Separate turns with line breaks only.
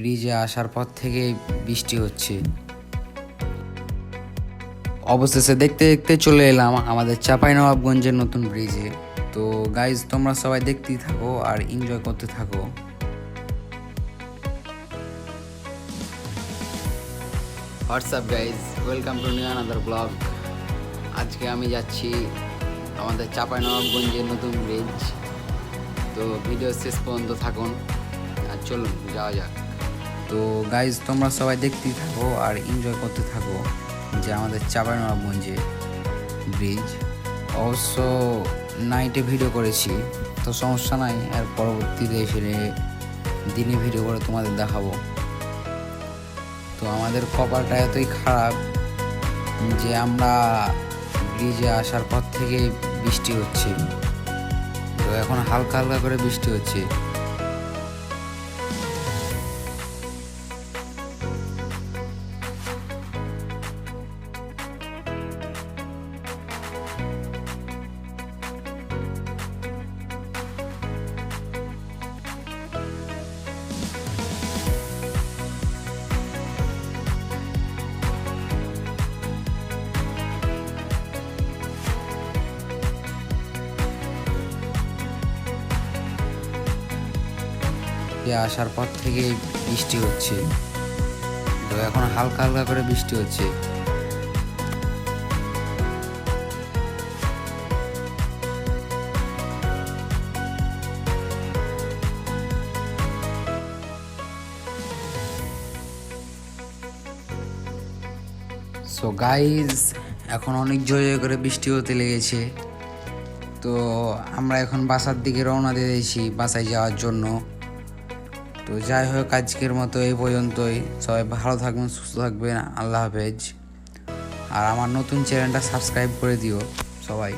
ব্রিজে আসার পর থেকে বৃষ্টি হচ্ছে। অবশেষে দেখতে দেখতে চলে এলাম আমাদের চাঁপাইনবাবগঞ্জের নতুন ব্রিজে। তো গাইজ, তোমরা সবাই দেখতেই থাকো আর এনজয় করতে থাকো। WhatsApp guys, welcome to new another blog. আজকে আমি যাচ্ছি আমাদের চাঁপাইনবাবগঞ্জের নতুন ব্রিজ। তো ভিডিও শেষ পর্যন্ত থাকুন আর চলুন যাওয়া যাক। তো গাইজ, তোমরা সবাই দেখতেই থাকো আর এনজয় করতে থাকো যে আমাদের চাঁপাইনবাবগঞ্জে ব্রিজ। অবশ্য নাইটে ভিডিও করেছি, তো সমস্যা নাই, আর পরবর্তীতে এসে দিনে ভিডিও করে তোমাদের দেখাবো। তো আমাদের কপালটা এতই খারাপ যে আমরা ব্রিজে আসার পর থেকে বৃষ্টি হচ্ছে। তো এখন হালকা হালকা করে বৃষ্টি হচ্ছে। আসার পর থেকে বৃষ্টি হচ্ছে। তো এখন হালকা হালকা করে বৃষ্টি হচ্ছে। সো গাইজ, এখন অনেক জোরে করে বৃষ্টি হতে লেগেছে। তো আমরা এখন বাসার দিকে রওনা দিয়েছি বাসায় যাওয়ার জন্য। তো যাই হোক, আজকের মতো এই পর্যন্তই। সবাই ভালো থাকবেন, সুস্থ থাকবেন। আল্লাহ হাফেজ। আর আমার নতুন চ্যানেলটা সাবস্ক্রাইব করে দিও সবাই।